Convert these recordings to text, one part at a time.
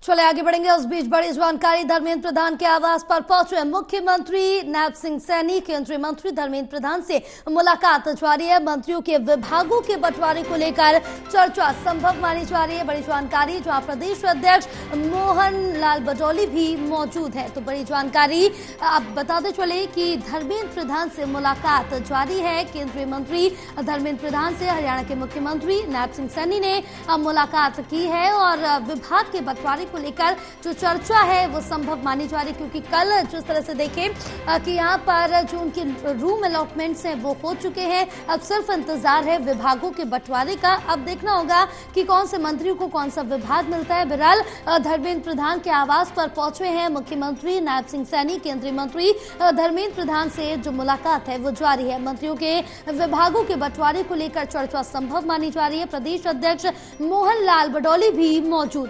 चले आगे बढ़ेंगे। उस बीच बड़ी जानकारी, धर्मेंद्र प्रधान के आवास पर पहुंचे मुख्यमंत्री नायब सिंह सैनी। केंद्रीय मंत्री धर्मेंद्र प्रधान से मुलाकात जारी है। मंत्रियों के विभागों के बंटवारे को लेकर चर्चा संभव मानी जा रही है। बड़ी जानकारी, जहां प्रदेश अध्यक्ष मोहन लाल बडौली भी मौजूद है। तो बड़ी जानकारी आप बताते चले कि धर्मेंद्र प्रधान से मुलाकात जारी है। केंद्रीय मंत्री धर्मेंद्र प्रधान से हरियाणा के मुख्यमंत्री नायब सिंह सैनी ने मुलाकात की है और विभाग के बंटवारे को लेकर जो चर्चा है वो संभव मानी जा रही है, क्योंकि कल जिस तरह से देखें कि यहाँ पर जो उनके रूम अलॉटमेंट्स हैं वो हो चुके हैं। अब सिर्फ इंतजार है विभागों के बंटवारे का। अब देखना होगा कि कौन से मंत्रियों को कौन सा विभाग मिलता है। बहरहाल धर्मेंद्र प्रधान के आवास पर पहुंचे हैं मुख्यमंत्री नायब सिंह सैनी। केंद्रीय मंत्री धर्मेंद्र प्रधान से जो मुलाकात है वो जारी है। मंत्रियों के विभागों के बंटवारे को लेकर चर्चा संभव मानी जा रही है। प्रदेश अध्यक्ष मोहन लाल बडौली भी मौजूद।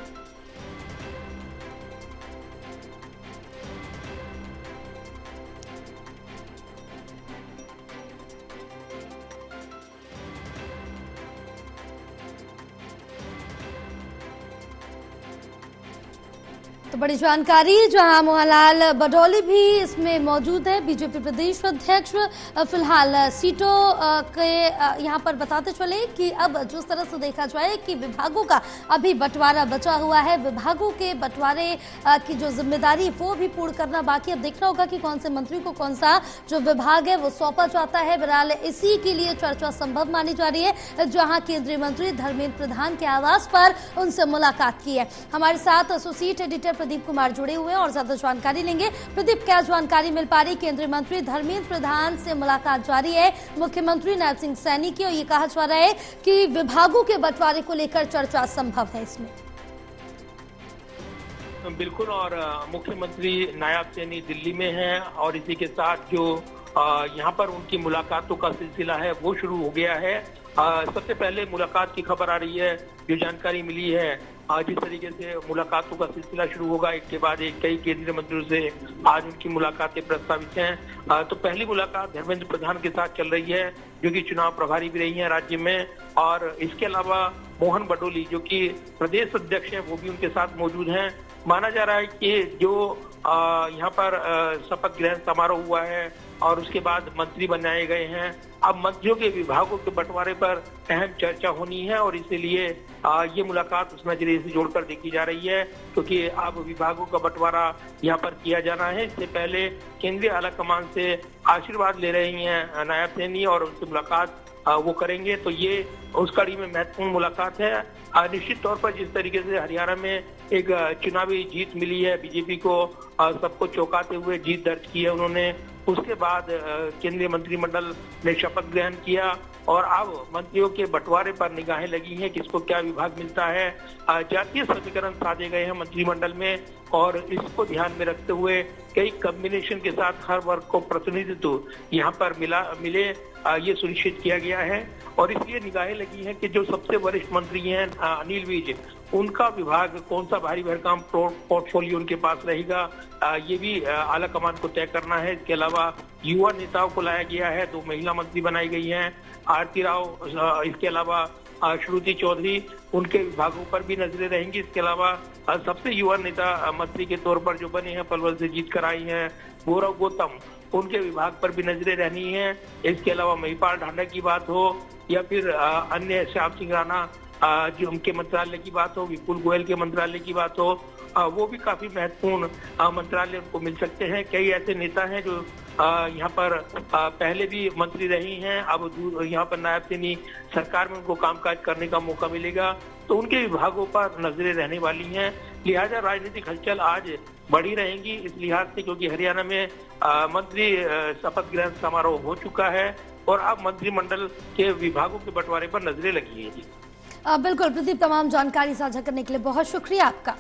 तो बड़ी जानकारी, जहां मोहनलाल बडौली भी इसमें मौजूद है। बीजेपी प्रदेश अध्यक्ष फिलहाल सीटों के यहां पर बताते चले कि अब जिस तरह से देखा जाए कि विभागों का अभी बंटवारा बचा हुआ है, विभागों के बंटवारे की जो जिम्मेदारी वो भी पूर्ण करना बाकी। अब देखना होगा कि कौन से मंत्री को कौन सा जो विभाग है वो सौंपा जाता है। बहरहाल इसी के लिए चर्चा संभव मानी जा रही है, जहां केंद्रीय मंत्री धर्मेंद्र प्रधान के आवास पर उनसे मुलाकात की है। हमारे साथ एसोसिएट एडिटर प्रदीप कुमार जुड़े हुए हैं और ज्यादा जानकारी लेंगे। प्रदीप, क्या जानकारी मिल पा रही? केंद्रीय मंत्री धर्मेंद्र प्रधान से मुलाकात जारी है मुख्यमंत्री नायब सिंह सैनी की, और ये कहा जा रहा है कि विभागों के बंटवारे को लेकर चर्चा संभव है इसमें। बिल्कुल, और मुख्यमंत्री नायब सैनी दिल्ली में हैं और इसी के साथ जो यहाँ पर उनकी मुलाकातों का सिलसिला है वो शुरू हो गया है। सबसे पहले मुलाकात की खबर आ रही है, जो जानकारी मिली है जिस तरीके से मुलाकातों का सिलसिला शुरू होगा, एक के बाद एक कई केंद्रीय मंत्रियों से आज उनकी मुलाकातें प्रस्तावित हैं। तो पहली मुलाकात धर्मेंद्र प्रधान के साथ चल रही है, जो कि चुनाव प्रभारी भी रही हैं राज्य में, और इसके अलावा मोहन बडौली जो कि प्रदेश अध्यक्ष हैं वो भी उनके साथ मौजूद हैं। माना जा रहा है कि जो यहाँ पर शपथ ग्रहण समारोह हुआ है और उसके बाद मंत्री बनाए गए हैं, अब मंत्रियों के विभागों के बंटवारे पर अहम चर्चा होनी है और इसीलिए ये मुलाकात उस नजरिए से जोड़कर देखी जा रही है, क्योंकि अब विभागों का बंटवारा यहाँ पर किया जाना है। इससे पहले केंद्रीय आला कमान से आशीर्वाद ले रही हैं नायब सैनी और उनसे मुलाकात वो करेंगे। तो ये उस कड़ी में महत्वपूर्ण मुलाकात है। निश्चित तौर पर जिस तरीके से हरियाणा में एक चुनावी जीत मिली है बीजेपी को, सबको चौंकाते हुए जीत दर्ज की है उन्होंने, उसके बाद केंद्रीय मंत्रिमंडल ने शपथ ग्रहण किया और अब मंत्रियों के बंटवारे पर निगाहें लगी हैं, किसको क्या विभाग मिलता है। जातीय समीकरण साधे गए हैं मंत्रिमंडल में और इसको ध्यान में रखते हुए कई कॉम्बिनेशन के साथ हर वर्ग को प्रतिनिधित्व यहाँ पर मिले, ये सुनिश्चित किया गया है। और इसलिए निगाहें लगी हैं कि जो सबसे वरिष्ठ मंत्री हैं अनिल विज, उनका विभाग कौन सा भारी भरकम पोर्टफोलियो उनके पास रहेगा, ये भी आला कमान को तय करना है। इसके अलावा युवा नेताओं को लाया गया है, 2 महिला मंत्री बनाई गई हैं, आरती राव, इसके अलावा श्रुति चौधरी, उनके विभागों पर भी नजरें रहेंगी। इसके अलावा सबसे युवा नेता मंत्री के तौर पर जो बने हैं, पलवल से जीत कर आई हैं, गौरव गौतम, उनके विभाग पर भी नजरें रहनी है। इसके अलावा महिपाल ढांडा की बात हो या फिर अन्य श्याम सिंह राणा जो उनके मंत्रालय की बात हो, विपुल गोयल के मंत्रालय की बात हो, वो भी काफी महत्वपूर्ण मंत्रालय उनको मिल सकते हैं। कई ऐसे नेता हैं जो यहाँ पर पहले भी मंत्री रही हैं, अब यहाँ पर नायब सैनी सरकार में उनको कामकाज करने का मौका मिलेगा, तो उनके विभागों पर नजरें रहने वाली हैं। लिहाजा राजनीतिक हलचल आज बढ़ी रहेंगी इस लिहाज से, क्योंकि हरियाणा में मंत्री शपथ ग्रहण समारोह हो चुका है और अब मंत्रिमंडल के विभागों के बंटवारे पर नजरें लगी है। बिल्कुल प्रदीप, तमाम जानकारी साझा करने के लिए बहुत शुक्रिया आपका।